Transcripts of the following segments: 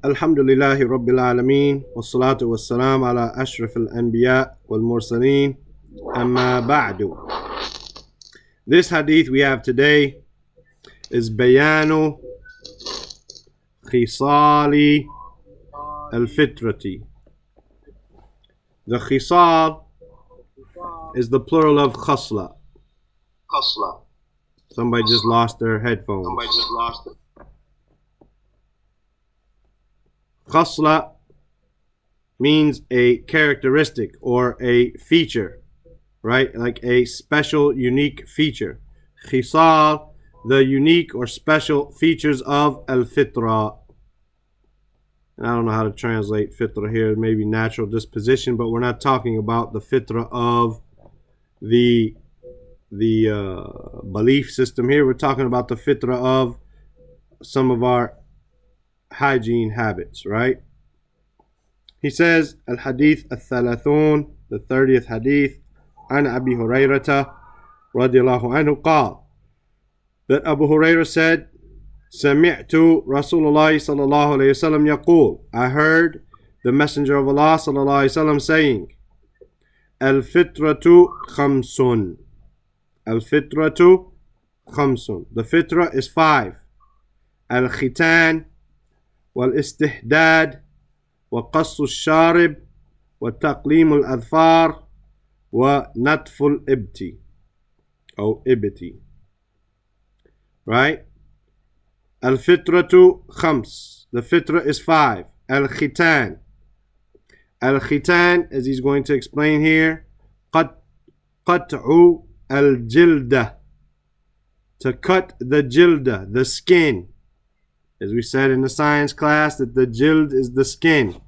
Alhamdulillahi Rabbil Alameen, wassalatu wassalam ala ashraf al-anbiya wal-mursaleen, amma ba'du. This hadith we have today is bayanu khisali al-fitrati. The khisal is the plural of khasla. Somebody just lost their headphones. Khasla means a characteristic or a feature, right? Like a special, unique feature. Khisal, the unique or special features of al-fitrah. And I don't know how to translate fitrah here, maybe natural disposition, but we're not talking about the fitrah of the belief system here. We're talking about the fitrah of some of our hygiene habits, right? He says, Al-Hadith al-Thalathun, the 30th Hadith, an Abi Hurayrata, radiallahu anhu, qal, that Abu Hurayrah said, Sami'tu Rasulullah sallallahu alayhi wasallam yaqul, I heard the Messenger of Allah sallallahu alayhi wasallam saying, Al-Fitratu khamsun. Al-Fitratu khamsun. The fitrah is 5. Al-Khitan, والاستهداد وقص الشارب وتقليم الأظفار ونتف الإبتي أو إبتي, right? الفطرة خمس. The fitrah is 5. الختان. الختان, as he's going to explain here, قطع الجلدة, to cut the jilda, the skin. As we said in the science class, that the jild is the skin,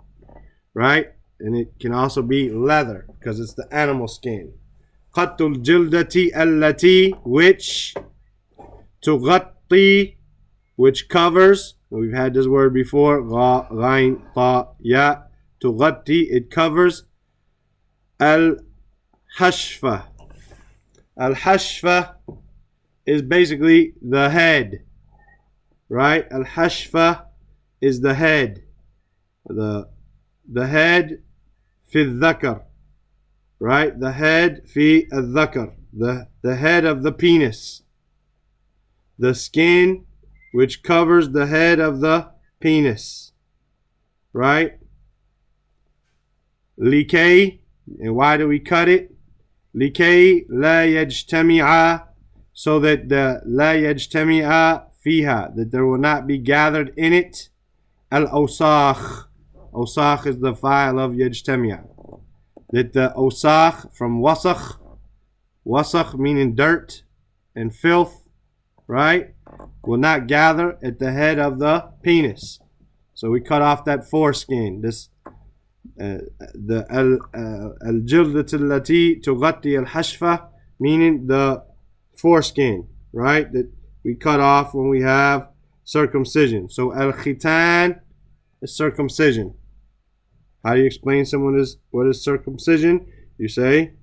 right? And it can also be leather because it's the animal skin. Qatul jildati allati, which tughatti, which covers. We've had this word before. Gha, ghain, ta, ya. Tughatti, it covers. Al-hashfa. Al-hashfa is basically the head. Right? Al-hashfa is the head. The head fi dhakar. Right? The head fi al-dhakar. The head of the penis. The skin which covers the head of the penis. Right? Likay. And why do we cut it? Likay la yajtami'a. So that the la yajtami'a fiha, that there will not be gathered in it al-awsakh. Awsakh is the file of yajtami'a. That the awsakh from wasakh, wasakh meaning dirt and filth, right, will not gather at the head of the penis. So we cut off that foreskin. This the al-jildat allati tughatti al-hashfa, meaning the foreskin, right, that we cut off when we have circumcision. So al-khitan is circumcision. How do you explain what is circumcision? You say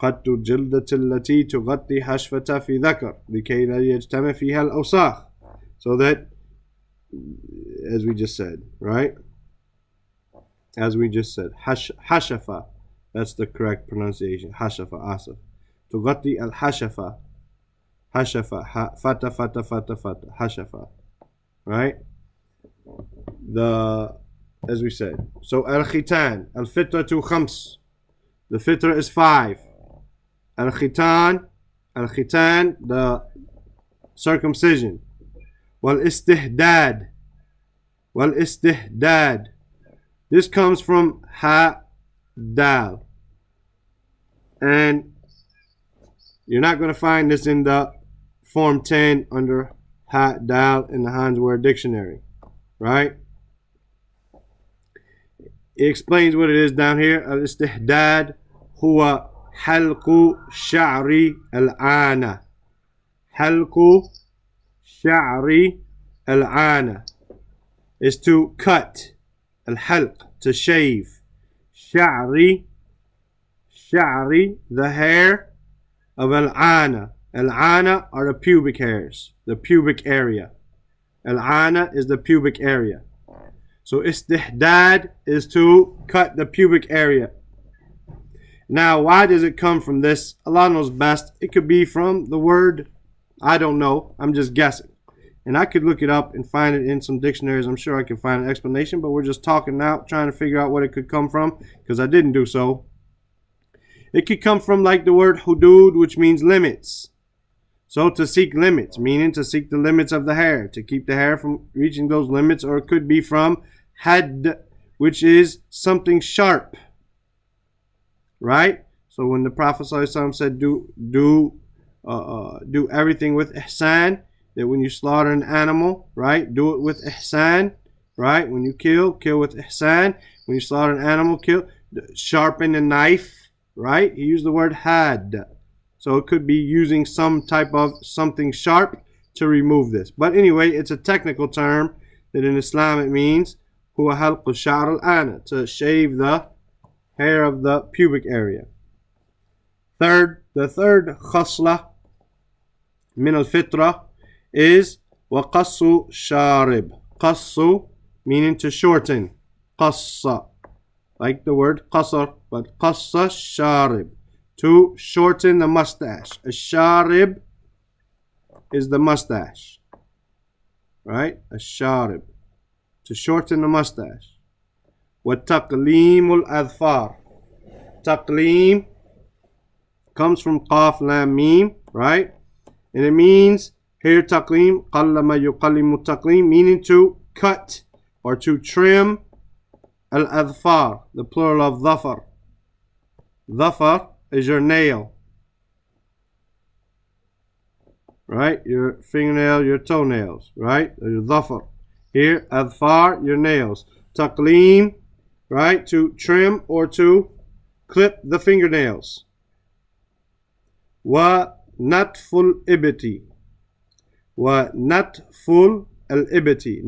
قَدْتُ الْجِلْدَةِ الَّتِي تُغَطِّي حَشْفَةَ فِي ذَكَرٍ لِكَيْ لَا يَجْتَمِعَ فِيهَا الْأَوْسَاخِ. So that, as we just said, right? As we just said, hashafa. That's the correct pronunciation. Hashafa, asaf. تُغَطِّي al-hashafa. Hashafa, fata, fata, fata, fata, hashafa, right? As we said. So al-khitan, al-fitratu khams. The fitrah is 5. Al-khitan, the circumcision. Wal-istihdad. This comes from ha-dal. And you're not going to find this in the Form 10 under ha-dal in the Hans Word Dictionary, right? It explains what it is down here. Al-istihdad huwa halqu sha'ri al-ana. Halqu sha'ri al-ana is to cut. Al-halq, to shave. Sha'ri, the hair of al-ana. Al-ana are the pubic hairs, the pubic area. Al-ana is the pubic area. So istihdad is to cut the pubic area. Now, why does it come from this? Allah knows best. It could be from the word, I don't know. I'm just guessing. And I could look it up and find it in some dictionaries. I'm sure I can find an explanation, but we're just talking now, trying to figure out what it could come from, because I didn't do so. It could come from like the word hudud, which means limits. So to seek limits, meaning to seek the limits of the hair, to keep the hair from reaching those limits, or it could be from had, which is something sharp. Right? So when the Prophet ﷺ said do everything with ihsan, that when you slaughter an animal, right, do it with ihsan, right? When you kill with ihsan. When you slaughter an animal, sharpen a knife, right? He used the word had. So it could be using some type of something sharp to remove this. But anyway, it's a technical term that in Islam it means huwa halqu sha'r al-ana, to shave the hair of the pubic area. The third khasla min al-fitrah is وَقَصُّ شَارِب. Qassu meaning to shorten. Qassa, like the word qasr, but qassa sharib, to shorten the mustache. A sharib is the mustache, right? A sharib, to shorten the mustache. وَتَقْلِيمُ الْأَذْفَارِ. Taqleem comes from qaf lam mim, right? And it means here taqleem, qallama yuqallimu taqleem, meaning to cut or to trim al-adfar, the plural of dhafar. Dhafar is your nail, right? Your fingernail, your toenails, right? Your dhafar. Here, adfar, your nails. Taqleem, right? To trim or to clip the fingernails. Wa natful ibti. Wa natful al-ibti.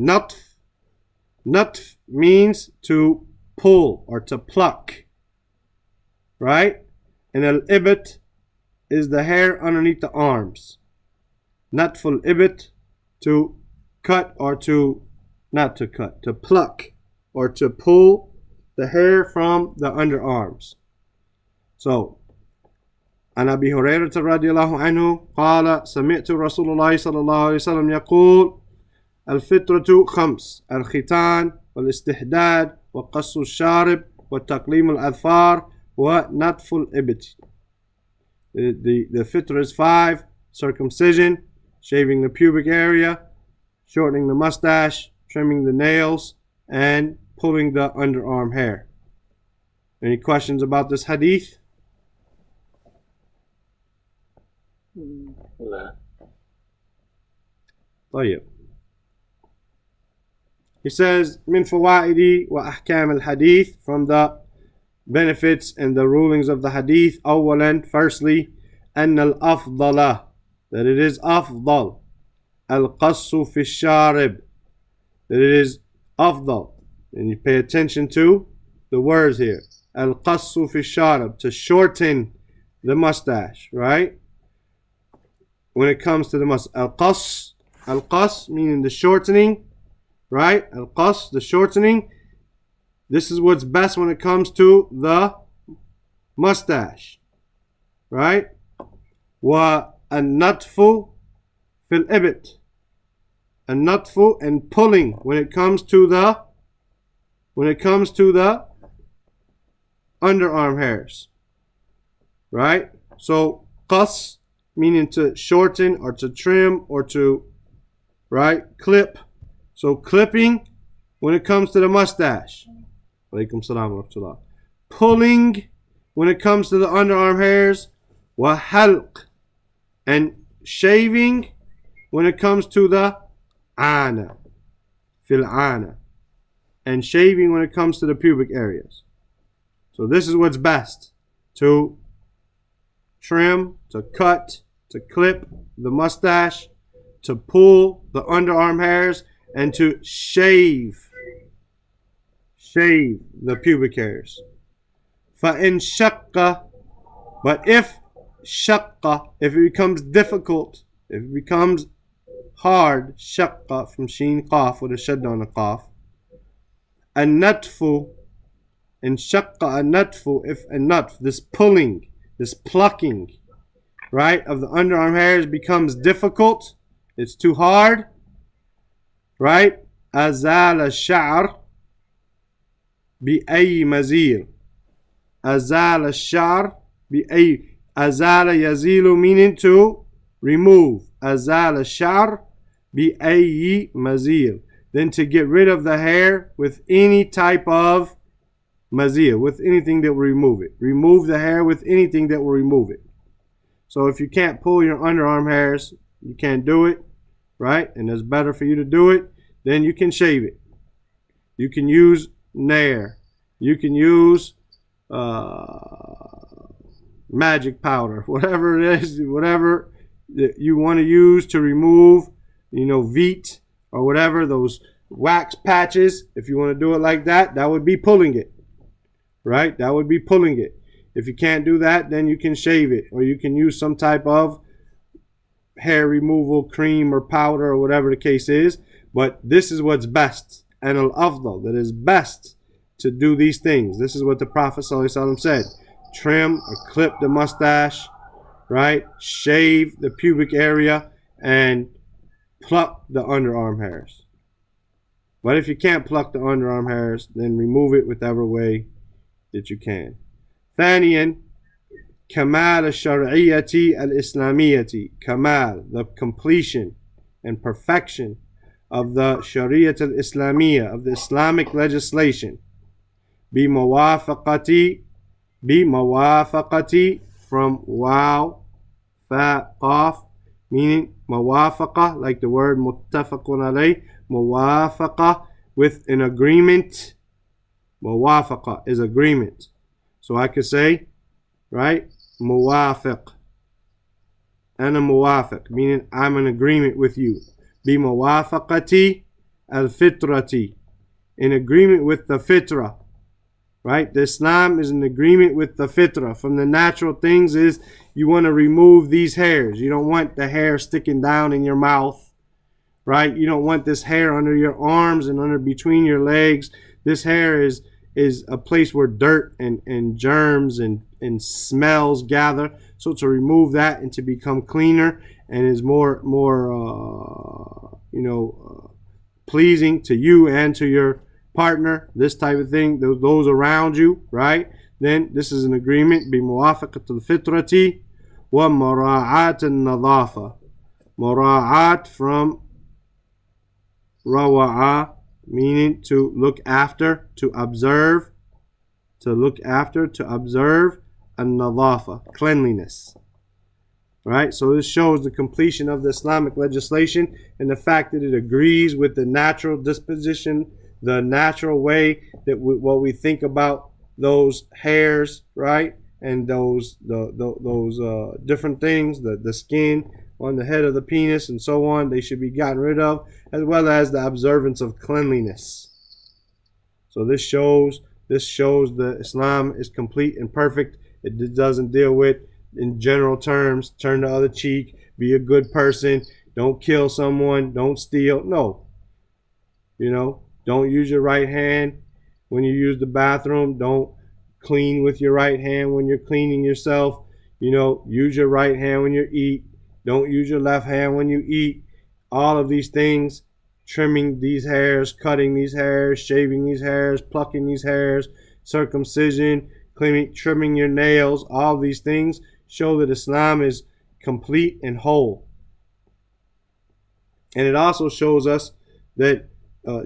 Natf means to pull or to pluck, right? And al-ibit is the hair underneath the arms. Natful ibit, to cut or to, not to cut, to pluck or to pull the hair from the underarms. So, عن أبي هريرة رضي الله عنه قال سمعت رسول الله صلى الله عليه وسلم يقول الفطرة خمس: الختان والاستحداد وقص الشارب وتقليم الأظفار ونتف الإبط. The fitrah is 5: circumcision, shaving the pubic area, shortening the mustache, trimming the nails, and pulling the underarm hair. Any questions about this hadith? لا. طيب. He says من فوائد وأحكام الحديث, from the benefits and the rulings of the hadith. أولا, firstly, أن الأفضل, that it is أفضل, القص في الشارب, that it is أفضل, and you pay attention to the words here. القص في الشارب, to shorten the mustache, right? When it comes to the mustache, al-qas meaning the shortening, right? Al-qas, the shortening. This is what's best when it comes to the mustache, right? Wa an-natfu fil ibit, an-natfu, and pulling when it comes to the underarm hairs, right? So qas meaning to shorten or to trim or to, right, clip. So clipping when it comes to the mustache. Alaykum salam wa rahmatullah. Pulling when it comes to the underarm hairs. Wa halq, and shaving when it comes to the ana, fil ana, and shaving when it comes to the pubic areas. So this is what's best: to trim, to cut, to clip the mustache, to pull the underarm hairs, and to shave the pubic hairs. فَإِنْ شَقَّ, but if it becomes difficult, if it becomes hard, shaqqa from sheen qaf with a shadda on the qaf, النتف انشق النتف, if النتف, this pulling, this plucking, right, of the underarm hairs becomes difficult, it's too hard, right, أزال الشعر بأي مزيل. أزال الشعر بأي, أزال يزيل meaning to remove, أزال الشعر بأي مزيل, then to get rid of the hair with any type of mazil, with anything that will remove it. Remove the hair with anything that will remove it. So if you can't pull your underarm hairs, you can't do it, right? And it's better for you to do it, then you can shave it. You can use nair. You can use magic powder, whatever it is, whatever that you want to use to remove, veet or whatever, those wax patches. If you want to do it like that, that would be pulling it, right? That would be pulling it. If you can't do that, then you can shave it, or you can use some type of hair removal cream or powder or whatever the case is. But this is what's best, and al-afdal, that is best to do these things. This is what the Prophet ﷺ said. Trim or clip the mustache, right? Shave the pubic area and pluck the underarm hairs. But if you can't pluck the underarm hairs, then remove it whichever way that you can. ثانيا كمال الشرعية الإسلامية. كمال, the completion and perfection of the Shariat al-Islamiyya, of the Islamic legislation. بموافقة, from wow, fa, qaf, meaning موافقة, like the word متفق عليه, موافقة, with an agreement. موافقة is agreement. So I could say, right, موافق, أنا موافق, meaning I'm in agreement with you. بموافقة الفطرة, in agreement with the fitrah, right? The Islam is in agreement with the fitrah. From the natural things is you want to remove these hairs. You don't want the hair sticking down in your mouth, right? You don't want this hair under your arms and under between your legs. This hair is a place where dirt and germs and smells gather. So to remove that and to become cleaner and is more pleasing to you and to your partner, this type of thing, those around you, right? Then this is an agreement. بموافقة الفطرة ومراعاة النظافة. مراعاة from rawa'a, meaning to look after, to observe, to look after, to observe, an-nadhafa, cleanliness. Right? So this shows the completion of the Islamic legislation and the fact that it agrees with the natural disposition, the natural way that what we think about those hairs, right? And those different things, the skin on the head of the penis and so on, they should be gotten rid of, as well as the observance of cleanliness. So this shows that Islam is complete and perfect. It doesn't deal with, in general terms, turn the other cheek, be a good person, don't kill someone, don't steal. No. Don't use your right hand when you use the bathroom. Don't clean with your right hand when you're cleaning yourself. Use your right hand when you eat. Don't use your left hand when you eat. All of these things, trimming these hairs, cutting these hairs, shaving these hairs, plucking these hairs, circumcision, trimming your nails, all of these things show that Islam is complete and whole. And it also shows us that,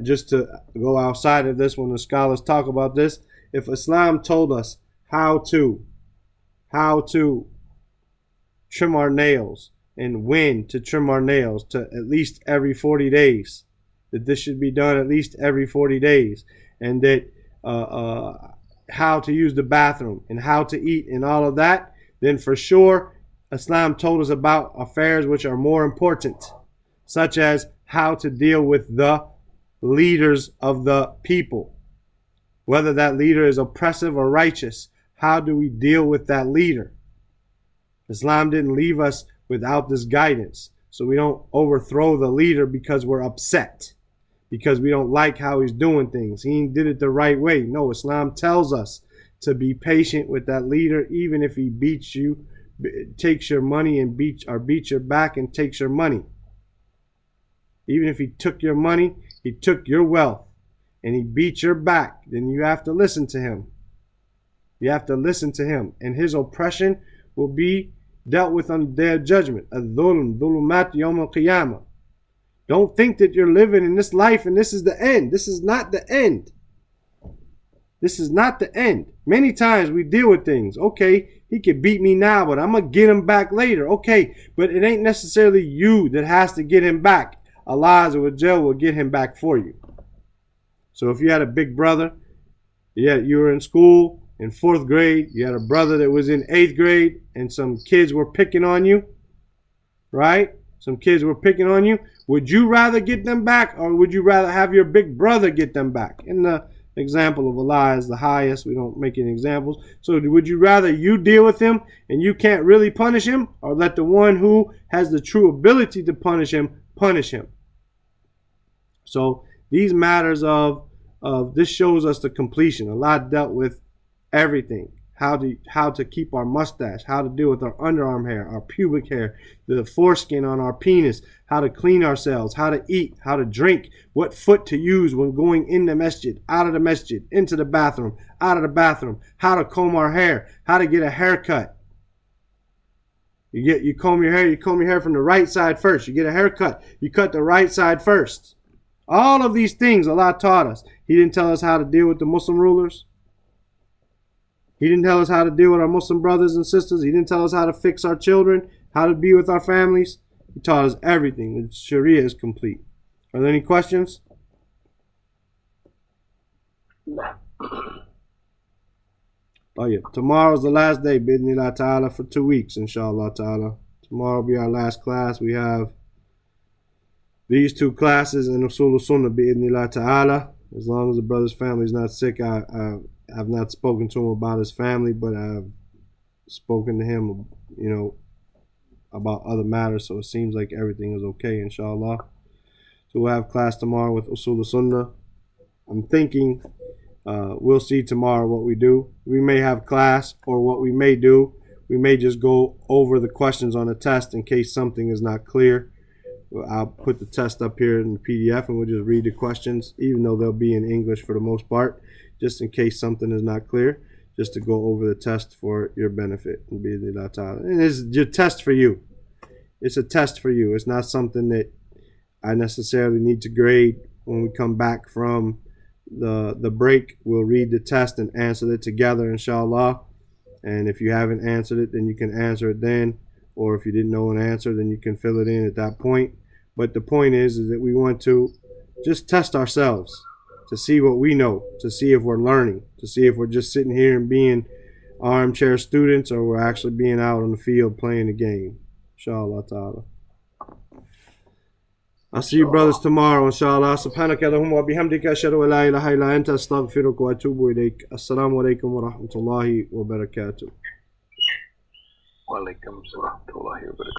just to go outside of this when the scholars talk about this, if Islam told us how to trim our nails and when to trim our nails, to at least every 40 days, that this should be done at least every 40 days, and that how to use the bathroom and how to eat and all of that, then for sure Islam told us about affairs which are more important, such as how to deal with the leaders of the people. Whether that leader is oppressive or righteous, how do we deal with that leader? Islam didn't leave us without this guidance. So we don't overthrow the leader because we're upset, because we don't like how he's doing things. He did it the right way. No, Islam tells us to be patient with that leader, even if he beats you, takes your money and beats your back and takes your money. Even if he took your money, he took your wealth, and he beat your back, then you have to listen to him. You have to listen to him, and his oppression will be dealt with on the day of judgment. Al-dhulm, dhulumat yawm al-qiyamah. Don't think that you're living in this life and this is the end. This is not the end. This is not the end. Many times we deal with things. Okay, he could beat me now, but I'm going to get him back later. Okay, but it ain't necessarily you that has to get him back. Allah Azza wa Jal will get him back for you. So if you had a big brother, you were in school in 4th grade, you had a brother that was in 8th grade, and some kids were picking on you, right? Some kids were picking on you. Would you rather get them back, or would you rather have your big brother get them back? In the example of Allah is the highest. We don't make any examples. So would you rather you deal with him and you can't really punish him, or let the one who has the true ability to punish him punish him? So these matters of this shows us the completion. Allah dealt with everything. How to keep our mustache, how to deal with our underarm hair, our pubic hair, the foreskin on our penis, how to clean ourselves, how to eat, how to drink, what foot to use when going in the masjid, out of the masjid, into the bathroom, out of the bathroom, how to comb our hair, how to get a haircut. You comb your hair from the right side first. You get a haircut, you cut the right side first. All of these things Allah taught us. He didn't tell us how to deal with the Muslim rulers. He didn't tell us how to deal with our Muslim brothers and sisters. He didn't tell us how to fix our children, how to be with our families. He taught us everything. The Sharia is complete. Are there any questions? Oh yeah, tomorrow's the last day, Bidnillah Ta'ala, for 2 weeks, inshallah Ta'ala. Tomorrow will be our last class. We have these 2 classes in Usul Sunnah, Bidnillah Ta'ala. As long as the brother's family is not sick, I've not spoken to him about his family, but I've spoken to him, about other matters. So it seems like everything is okay, inshallah. So we'll have class tomorrow with Usul Sunnah. I'm thinking we'll see tomorrow what we do. We may have class, or what we may do, we may just go over the questions on the test in case something is not clear. I'll put the test up here in the PDF, and we'll just read the questions, even though they'll be in English for the most part, just in case something is not clear, just to go over the test for your benefit. And it's your test for you. It's a test for you. It's not something that I necessarily need to grade. When we come back from the break, we'll read the test and answer it together, inshallah. And if you haven't answered it, then you can answer it then. Or if you didn't know an answer, then you can fill it in at that point. But the point is that we want to just test ourselves to see what we know, to see if we're learning, to see if we're just sitting here and being armchair students, or we're actually being out on the field playing the game. Inshallah ta'ala. I'll see you brothers tomorrow, inshallah. Subhanaka Allahumma wa bihamdika ashhadu an la ilaha illa anta astaghfiruka wa atubu ilayk. Assalamu alaikum wa rahmatullahi wa barakatuh. Wa alaikum wa rahmatullahi wa barakatuh.